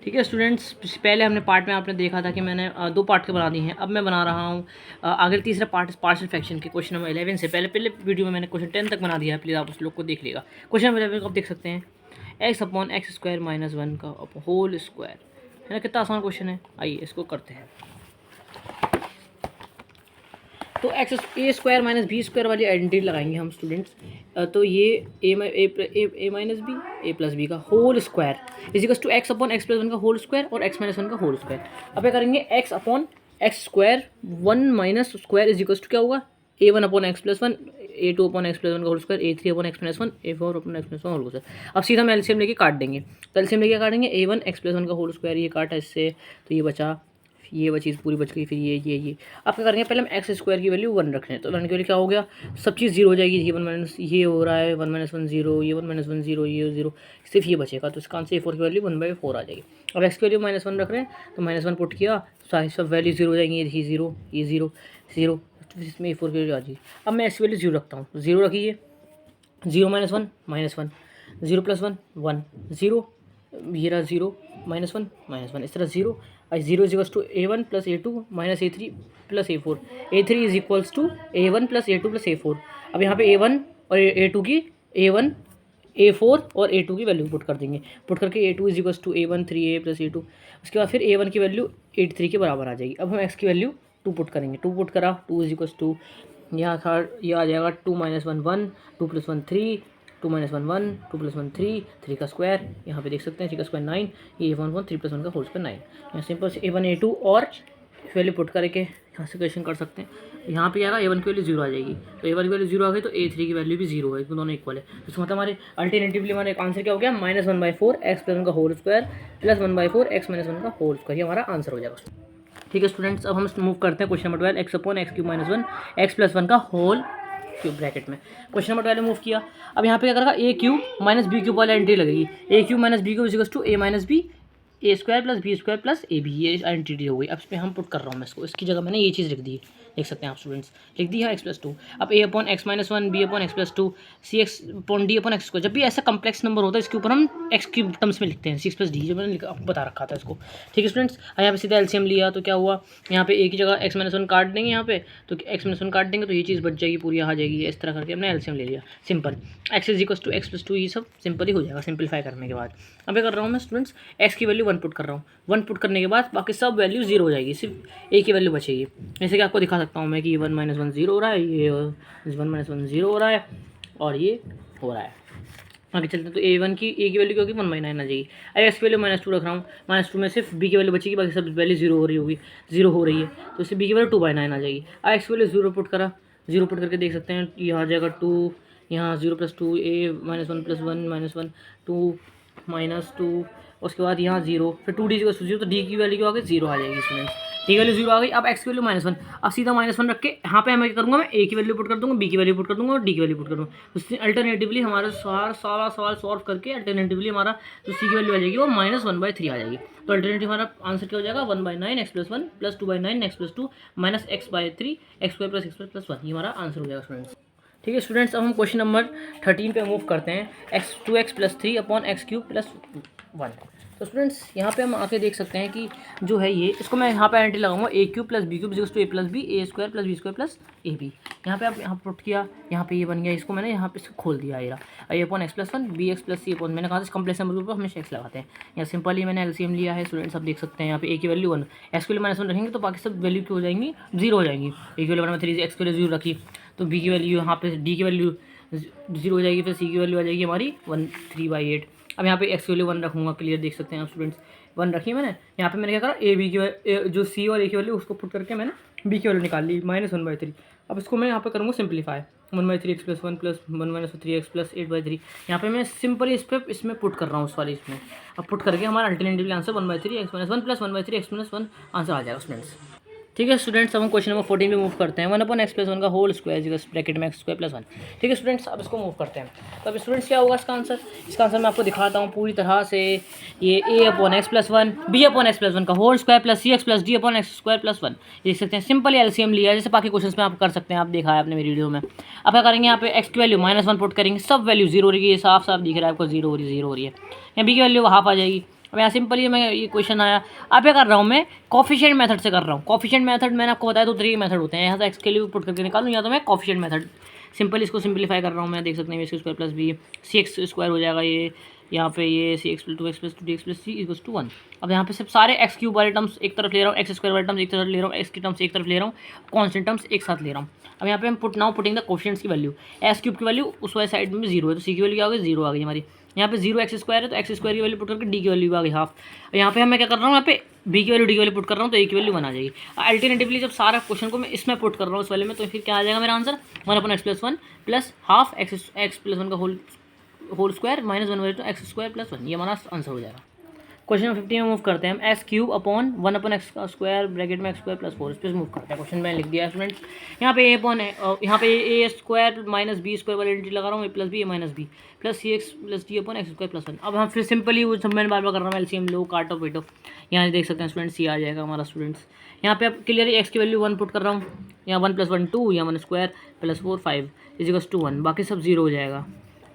ठीक है स्टूडेंट्स, पहले हमने पार्ट में आपने देखा था कि मैंने दो पार्ट के बना दिए हैं। अब मैं बना रहा हूँ आगे तीसरा पार्ट पार्शियल फ्रैक्शन के क्वेश्चन नंबर 11 से। पहले वीडियो में मैंने क्वेश्चन 10 तक बना दिया है, प्लीज़ आप उस लोग को देख लेगा। क्वेश्चन नंबर 11 को आप देख सकते हैं, x upon x square minus 1 का होल स्क्वायर, है ना। कितना आसान क्वेश्चन है, आइए इसको करते हैं। तो x a square minus b square वाली आइडेंटिटी लगाएंगे हम स्टूडेंट्स। तो ये a minus b a plus b का whole square equals to x upon x plus 1 का होल स्क्वायर और एक्स माइनस 1 का होल स्क्वायर। अब क्या करेंगे, x upon x square 1 minus square equals to क्या होगा, A1 upon x plus 1, A2 upon x plus 1 का whole square, A3 upon x minus 1, A4 upon x minus 1 whole square. अब सीधा हम एलसीएम लेके काट देंगे। तो एलसीएम लेके काटेंगे, A1 एक्स प्लस 1 का होल स्क्वायर, ये काटा इससे तो ये बचा, ये चीज़ पूरी बच गई। फिर ये अब क्या करेंगे, पहले हम एक्स स्क्वायर की वैल्यू 1 रख रहे हैं। तो 1 की वैल्यू क्या हो गया, सब चीज़ 0 हो जाएगी। ये 1 माइनस ये हो रहा है 1 माइनस 1 0, ये 1 माइनस 1 0, ये 0, सिर्फ ये बचेगा। तो इसका आंसर A4 की वैल्यू 1/4 आ जाएगी। अब एक्स की वैल्यू -1 रख रहे हैं, तो -1 पुट किया, सारी सब वैल्यू 0 हो जाएंगी। ये 0, ये 0 0, इसमें A4 की वैल्यू आ जाएगी। अब मैं एक्स की वैल्यू 0 रखता हूँ, 0 रखिए, 0 माइनस 1 -1, 0 प्लस 1 1 0, ये रहा 0 -1 -1, इस तरह 0 0 is equals to A1 plus A2 minus A3 plus A4, A3 is equals to A1 plus A2 plus A4। अब यहाँ पे A1 और A2 की A1 A4 और A2 की वैल्यू पुट कर देंगे। पुट करके A2 is equals to A1 3A plus A2। उसके बाद फिर A1 की वैल्यू 83 के बराबर आ जाएगी। अब हम x की वैल्यू 2 पुट करेंगे। 2 पुट करा, 2 इज इक्वल्स टू, यहाँ था ये आ जाएगा 2 माइनस 1 1, 2 प्लस 1 3, 2 माइनस 1 1, 2 प्लस 1 3, 3 का स्क्वायर, यहाँ पे देख सकते हैं 3 का स्क्वायर 9, ये 1 1 3 प्लस 1 का होल स्क्वायर 9। यहाँ सिंपल से A1 A2 और वैल्यू पुट करके यहाँ से क्वेश्चन कर सकते हैं। यहाँ पे आएगा A1 की वैल्यू 0 आ जाएगी, तो A1 की वैल्यू 0 आ गई, तो A3 की वैल्यू भी 0 है, दोनों इक्वल है। तो इसका मतलब हमारे अल्टरनेटिवली हमारे आंसर क्या हो गया, -1/4 एक्स प्लस 1 का whole square plus 1/4 x minus 1 का होल स्क्वायर, ये हमारा आंसर हो जाएगा। ठीक है स्टूडेंट्स, अब हम मूव करते हैं question number 12, x upon x cube minus 1 x plus 1 का होल क्यूब ब्रैकेट में। क्वेश्चन नंबर 12 मूव किया। अब यहाँ पे क्या करेगा, a cube minus b cube वाली एंट्री लगेगी। A cube minus b cube is equals to a minus b a square plus b square plus a b, ये आइडेंटिटी हो गई। अब इसमें हम पुट कर रहा हूँ मैं इसको, इसकी जगह मैंने ये चीज़ लिख दी, देख सकते हैं आप स्टूडेंट्स, लिख दी है एक्स प्लस 2। अब a upon x minus 1 b upon x plus 2 c x upon d upon x square. जब भी ऐसा कम्प्लेक्स नंबर होता है इसके ऊपर हम एक्स क्यूब टर्म्स में लिखते हैं, 6 प्लस डी, जो मैंने आपको बता रखा था इसको। ठीक है स्टूडेंट्स, यहाँ पे सीधा एलसीएम लिया तो क्या हुआ, यहाँ पे ए की जगह एक्स माइनस 1 काट देंगे, यहाँ पे तो एक्स माइनस 1 काट देंगे तो ये चीज़ बच जाएगी, पूरी आ जाएगी। इस तरह करके हमने एलसीएम ले लिया, simple. X is equals to x plus 2, ये सब सिंपल ही हो जाएगा सिंपलीफाई करने के बाद। अब क्या कर रहा हूँ मैं स्टूडेंट्स, एक्स की वैल्यू 1 पुट कर रहा हूँ। 1 पुट करने के बाद बाकी सब वैल्यू 0 हो जाएगी, सिर्फ ए की वैल्यू बचेगी। जैसे कि आपको दिखा सकता हूँ मैं कि 1 माइनस 1 0 हो रहा है, ये 1 माइनस 1 0 हो रहा है और ये हो रहा है। आगे चलते हैं, तो A1 की ए की वैल्यू क्या होगी 1/9 आ जाएगी। अब एक्स की वैल्यू -2 रख रहा हूँ, -2 में सिर्फ बी की वैल्यू बचेगी, बाकी सब वैल्यू 0 हो रही होगी, 0 हो रही है, तो इससे बी की वैल्यू 2/9 आ जाएगी। अब एक्स की वैल्यू 0 पुट करा, 0 पुट करके देख सकते हैं, ये आ जाएगा 2, यहाँ 0 प्लस 2 A -1 प्लस 1 -1 2 -2, उसके बाद यहाँ 0, फिर 2D 0, तो डी की वैल्यू क्या आ गई 0 आ जाएगी इसमें, डी की वैल्यू 0 आ गई। अब एक्स की वैल्यू -1, अब सीधा -1 रख के यहाँ पे मैं क्या करूँगा, मैं ए की वैल्यू पुट कर दूँगा, बी की वैल्यू पुट कर दूँगा और डी की वैल्यू पुट कर दूँगा। उससे अल्टरनेटिवली हमारा सारा सवाल सॉल्व करके अल्टरनेटिवली हमारा जो सी की वैल्यू आ जाएगी वो -1/3 आ जाएगी। तो अल्टरनेटिव हमारा आंसर क्या हो जाएगा, 1/9 x plus 1 plus 2/9 x plus 2 minus x/3 x square plus x plus 1, ये हमारा आंसर हो जाएगा स्टूडेंट्स। ठीक है स्टूडेंट्स, अब हम क्वेश्चन नंबर 13 पे मूव करते हैं, x2x plus 3 upon x cube plus 1। तो स्टूडेंट्स यहाँ पे हम आके देख सकते हैं कि जो है ये, इसको मैं यहाँ पे एंट्री लगाऊंगा, a cube plus b cube equals to a plus b a square plus b square plus a b. यहाँ पे आप यहाँ पुट किया, यहाँ पे ये बन गया, इसको मैंने यहाँ पे इसको खोल दिया, a upon x plus 1 b x plus c upon, मैंने कहा था कम्प्लेक्स नंबर के ऊपर हमेशा एक्स लगाते हैं। यहाँ सिंपली मैंने एलसीएम लिया है स्टूडेंट्स, आप देख सकते हैं यहाँ पे ए की वैल्यू 1, एक्स की वैल्यू -1 रखेंगे तो बाकी सब वैल्यू क्या हो जाएंगी 0 हो जाएंगी। ए की वैल्यू 1/3, एक्स की वैल्यू 0 रखी तो बी की वैल्यू यहाँ पे डी की वैल्यू 0 हो जाएगी, फिर सी की वैल्यू आ जाएगी हमारी 1/3/8। अब यहाँ पे एक्स की वैल्यू 1 रखूँगा, क्लियर देख सकते हैं आप स्टूडेंट्स, 1 रखी मैंने। यहाँ पे मैंने क्या करा, ए बी की जो सी और ए की वैल्यू उसको पुट करके मैंने बी की वैल्यू निकाल ली -1/3। अब इसको मैं यहाँ पे करूँगा simplify, 1/3 x plus 1 plus 1 - 3 x plus 8/3। यहाँ पे मैं सिंपली इसमें पुट कर रहा हूँ, सॉरी इसमें। अब पुट करके हमारा alternative answer 1/3 x minus 1 plus 1/3 x minus 1 answer आ जाएगा स्टूडेंट्स। ठीक है स्टूडेंट्स, अब हम क्वेश्चन नंबर 14 पे मूव करते हैं, 1 अपॉन एक्स प्लस 1 का होल स्क्वायर ब्रैकेट में एक्स स्क्वायर प्लस 1। ठीक है स्टूडेंट्स, अब इसको मूव करते हैं। तो अब स्टूडेंट्स क्या होगा इसका आंसर, मैं आपको दिखाता हूँ पूरी तरह से। ये a upon x plus 1 b upon x plus 1 का whole square plus c x plus d upon x square plus 1, देख सकते हैं सिंपल एलसीएम लिया है, जैसे बाकी क्वेश्चन में आप कर सकते हैं, आप देखा है आपने मेरी वीडियो में। अब क्या करेंगे, यहाँ पे एक्स की वैल्यू -1 पुट करेंगे, सब वैल्यू 0 हो रही है, साफ साफ दिख रहा है आपको 0 हो रही है, 0 हो रही है। यहाँ बी की वैल्यू हाफ आ जाएगी, अब यहाँ सिंपली मैं ये क्वेश्चन आया, अब क्या कर रहा हूँ मैं, कॉफिशिएंट मेथड से कर रहा हूँ। कॉफिशिएंट मेथड मैंने आपको बताया तो 3 मेथड होते हैं, यहाँ से एक्स के लिए पुट करके निकालूँ या तो मैं कॉफिशिएंट मेथड सिंपली इसको सिंपलीफाई कर रहा हूँ मैं, देख सकते हैं x square plus b c x square हो जाएगा ये, यहाँ पे ये c x plus two d x plus c equals to 1। अब यहाँ पे सिर्फ सारे एक्स क्यूब वाले टर्म्स एक तरफ ले रहा हूँ, एक्स स्क्वायर वाले टर्म्स एक तरफ ले रहा हूँ, एक्स की टर्म्स एक तरफ ले रहा हूँ, कॉन्स्टेंट टर्म्स एक साथ ले रहा हूँ। अब यहाँ पे हम पुटिंग द कोफिशिएंट्स की वैल्यू, एक्स क्यूब की वैल्यू उस वाले साइड में 0 है तो सी की वैल्यू क्या होगी 0 आ गई हमारी। यहाँ पे 0 एक्स स्क्वायर है तो एक्स स्क्वायर की वैल्यू पुट करके डी की वैल्यू आ गई हाफ। यहाँ पे मैं क्या कर रहा हूँ, यहाँ पे बी की वैल्यू डी की वैल्यू पुट कर रहा हूँ तो ए की वैल्यू 1 आ जाएगी। अल्टरनेटिवली जब सारा क्वेश्चन को मैं इसमें पुट कर रहा हूँ इस वाले में, तो फिर क्या आ जाएगा मेरा answer 1/x+1 plus half x+1 का whole square minus 1/2 x square plus 1, ये हमारा आंसर हो जाएगा। क्वेश्चन नंबर 50 में मूव करते हैं हम, एक्स क्यूब अपॉन 1/x का स्क्वायर ब्रैकेट में एक्स स्क्वायर प्लस 4, इस पर मूव करते हैं। क्वेश्चन में लिख दिया स्टूडेंट्स, यहाँ पे ए अपॉन यहाँ पे a square minus b square वाली एंट्री लगा रहा हूँ, a plus b a minus b plus c x plus d upon x square plus 1। अब हम फिर सिंपली वो सब मैंने बार बार कर रहा हूँ, एलसीएम लो काटो पीटो, यहाँ देख सकते हैं स्टूडेंट्स सी आ जाएगा हमारा स्टूडेंट्स। यहाँ पे अब क्लियरली एक्स की वैल्यू 1 पुट कर रहा हूँ, यहाँ 1 + 1 2, यहाँ 1 स्क्वायर प्लस 4 5 इक्वल्स टू 1, बाकी सब 0 हो जाएगा।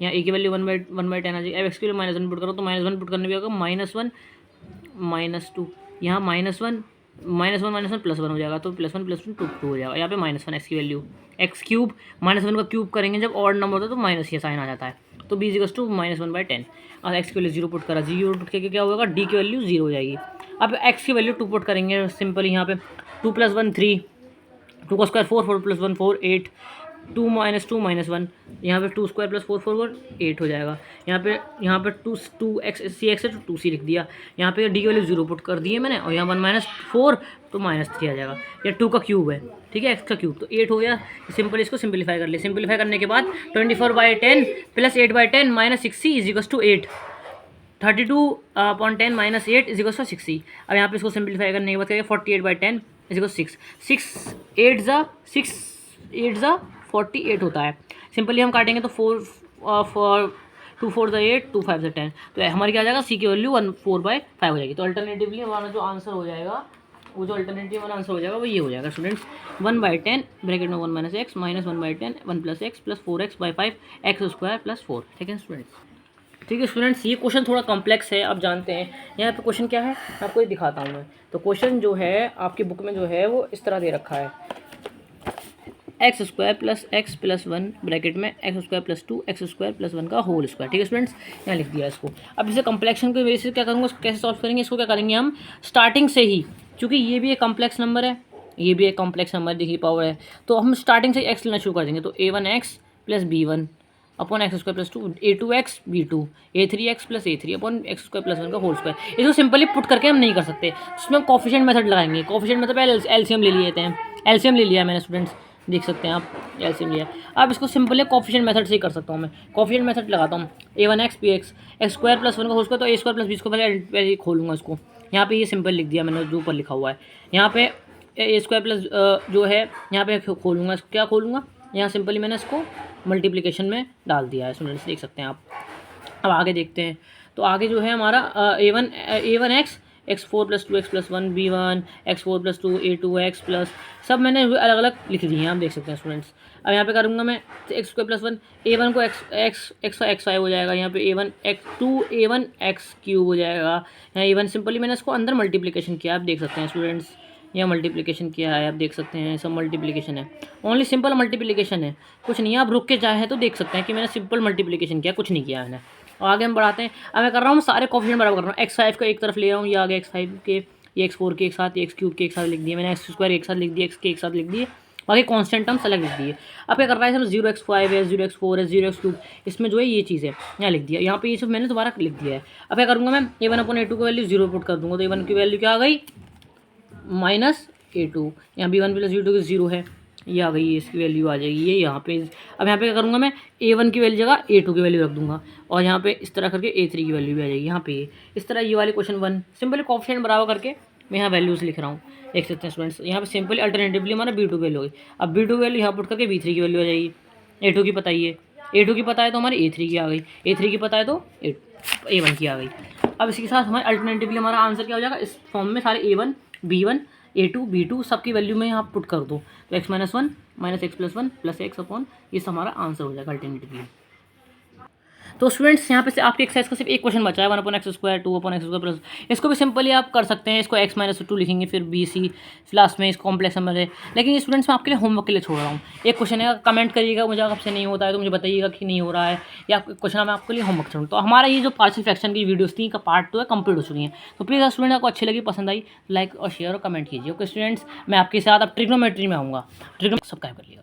यहाँ ए की वैल्यू 1/10 आ जाएगी। अब एक्स की वैल्यू -1 पुट करो तो -1 पुट करने भी होगा -1 -2, यहाँ -1 +1 हो जाएगा तो +1 + 1 2 हो जाएगा। यहाँ पे -1 एक्स की वैल्यू, एक्स क्यूब -1 का क्यूब करेंगे जब ऑड नंबर होता है तो माइनस ये साइन आ जाता है, तो बी इक्वल्स टू -1/10। और एक्स की वैल्यू 0 पुट करा, 0 पुट करके क्या होगा, डी की वैल्यू 0 हो जाएगी। अब एक्स की वैल्यू 2 पुट करेंगे सिंपली, यहाँ पे 2 + 1 3, 2 का स्क्वायर 4, 4 + 1 4 8, 2 - 2 -1, यहाँ पे 2 स्क्वायर प्लस 4 4 8 हो जाएगा। यहाँ पे 2 एक्स सी एक्स है तो 2 सी लिख दिया, यहाँ पे डी की वैल्यू 0 पुट कर दिए मैंने, और यहाँ 1 - 4 तो -3 आ जाएगा। ये 2 का क्यूब है, ठीक है, एक्स का क्यूब तो 8 हो गया। सिंपल इसको सिंपलीफाई कर लिया, सिंपलीफाई करने के बाद 24/10 plus 8/10 minus 60 is to 8, 32/10 minus 8 is to 60। अब यहाँ पे इसको सिंपलीफाई करने के बाद क्या 48/10 इज 6, 6 8 48 होता है। सिंपली हम काटेंगे तो 2 4 8, 2 5 10, तो हमारी क्या आ जाएगा, सी की वैल्यू 14/5 हो जाएगी। तो अल्टरनेटिवली हमारा जो आंसर हो जाएगा, वो जो अल्टरनेटिव वाला आंसर हो जाएगा वो ये हो जाएगा स्टूडेंट्स, 1/10 ब्रैकेट में 1 - x minus 1/10 1 + x plus 4x/5 x square plus 4। ठीक है स्टूडेंट्स, ठीक है स्टूडेंट्स, ये क्वेश्चन थोड़ा कॉम्प्लेक्स है, आप जानते हैं। यहाँ पे क्वेश्चन क्या है मैं आपको ये दिखाता हूँ मैं। तो क्वेश्चन जो है आपकी बुक में जो है वो इस तरह दे रखा है, x square plus x plus 1 bracket में x square plus 2 x square plus 1 का होल स्क्वायर। ठीक है स्टूडेंट्स, यहाँ लिख दिया इसको। अब इसे कम्प्लेक्शन की वजह से क्या करूँगा, कैसे सॉल्व करेंगे इसको, क्या करेंगे हम स्टार्टिंग से ही, क्योंकि ये भी एक कॉम्प्लेक्स नंबर है, ये भी एक कॉम्प्लेक्स नंबर देखिए पावर है, तो हम स्टार्टिंग से एक्स लेना शुरू कर देंगे। तो a1x plus b1 upon x square plus 2, a2x b2, a3x plus a3 upon x square plus 1 का होल स्क्वायर। इसको सिंपली पुट करके हम नहीं कर सकते, इसमें हम कोफिशिएंट मेथड लगाएंगे। कोफिशिएंट मतलब एलसीएम ले लेते हैं, एलसीएम ले लिया मैंने स्टूडेंट्स, देख सकते हैं आप एलसीएम लिया। अब इसको सिंपली कोफिशिएंट मेथड से ही कर सकता हूँ मैं। कोफिशिएंट मेथड लगाता हूँ, a1x bx x square plus 1 का होल स्क्वायर, तो a square plus b square पहले खोलूँगा इसको। यहाँ पे ये सिंपल लिख दिया मैंने जो ऊपर लिखा हुआ है। यहाँ पे ए स्क्वायर प्लस जो है यहाँ पे खोलूँगा, क्या खोलूँगा, यहाँ सिंपली मैंने इसको मल्टीप्लिकेशन में डाल दिया है स्टूडेंट्स, देख सकते हैं आप। अब आगे देखते हैं, तो आगे जो है हमारा a1x x4 + 2x + 1 b1 x4 + 2 a2x plus, सब मैंने अलग अलग लिख दिए हैं, आप देख सकते हैं स्टूडेंट्स। अब यहाँ पे करूँगा मैं एक्स स्क्वायर प्लस 1, a1 को x5 हो जाएगा, यहाँ पे a1 x3 हो जाएगा, यहाँ a1 सिंपली मैंने इसको अंदर मल्टीप्लिकेशन किया, आप देख सकते हैं स्टूडेंट्स, यहाँ मल्टीप्लिकेशन किया है, आप देख सकते हैं सब मल्टीप्लिकेशन है, ओनली सिंपल मल्टीप्लिकेशन है, कुछ नहीं है। आप रुक के चाहे तो देख सकते हैं कि मैंने सिंपल मल्टीप्लिकेशन किया, कुछ नहीं किया मैंने। और आगे हम बढ़ाते हैं, अब मैं कर रहा हूँ सारे कोफिशिएंट बराबर कर रहा हूँ, x5 को एक तरफ ले रहा हूँ, ये आगे x5 के, ये x4 के एक साथ, ये x3 के एक साथ लिख दिए मैंने, x स्क्वायर एक साथ लिख दिए, x के एक साथ लिख दिए, बाकी कांस्टेंट टर्म्स अलग लिख दिए। अब क्या कर रहा है, 0x5 है, 0x4 है, 0x3, इसमें जो है ये चीज़ है, यहाँ लिख दिया, यहाँ पे ये सब मैंने दोबारा लिख दिया है। अब क्या करूँगा मैं, a1/a2 की वैल्यू 0 पुट कर दूँगा, तो a1 की वैल्यू क्या आ गई -a2, यहाँ b1 + b2 की 0 है, ये आ गई, इसकी वैल्यू आ जाएगी ये यहाँ पे। अब यहाँ पे क्या करूँगा मैं, a1 की वैल्यू जगह a2 की वैल्यू रख दूँगा, और यहाँ पे इस तरह करके a3 की वैल्यू भी आ जाएगी यहाँ पे। इस तरह ये वाले क्वेश्चन 1 सिंपली कोफिशिएंट बराबर करके मैं यहाँ वैल्यूज़ लिख रहा हूँ, देख सकते हैं स्टूडेंट्स। यहाँ पे सिंपली अल्टरनेटिवली हमारा b2 की वैल्यू होगी। अब b2 की वैल्यू यहाँ पुट करके b3 की वैल्यू आ जाएगी, a2 की पता ही है, a2 की पता है तो हमारी a3 की आ गई, a3 की पता है तो a1 की आ गई। अब इसके साथ हमारे अल्टरनेटिवली हमारा आंसर क्या हो जाएगा, इस फॉर्म में सारे a1 b1 a2 b2 सबकी वैल्यू में यहाँ पुट कर दो, तो x - 1 - x + 1 plus x upon, ये हमारा आंसर हो जाएगा अल्टरनेटिवली। तो स्टूडेंट्स यहाँ पे से आपकी एक्सरसाइज का सिर्फ एक क्वेश्चन बचा है, 1/x², 2/x² प्लस। इसको भी सिंपली आप कर सकते हैं, इसको x-2 लिखेंगे, फिर BC लास्ट में इस कॉम्प्लेक्स नंबर है। लेकिन ये स्टूडेंट्स मैं आपके लिए होमवर्क के लिए छोड़ रहा हूँ। एक क्वेश्चन है, कमेंट करिएगा, मुझे आपसे नहीं होता है तो मुझे बताइएगा कि नहीं हो रहा है, या क्वेश्चन मैं आपके लिए होमवर्क छोड़ूँ। तो हमारा ये जो पार्शियल फ्रैक्शन की वीडियोस थी का पार्ट 2 है, कंप्लीट हो चुकी हैं। तो प्लीज़ स्टूडेंट आपको अच्छी लगी, पसंद आई, लाइक और शेयर और कमेंट कीजिए। ओके स्टूडेंट्स, मैं आपके साथ अब ट्रिग्नोमेट्री में आऊँगा, ट्रिग्नो सब्सक्राइब कर लीजिएगा।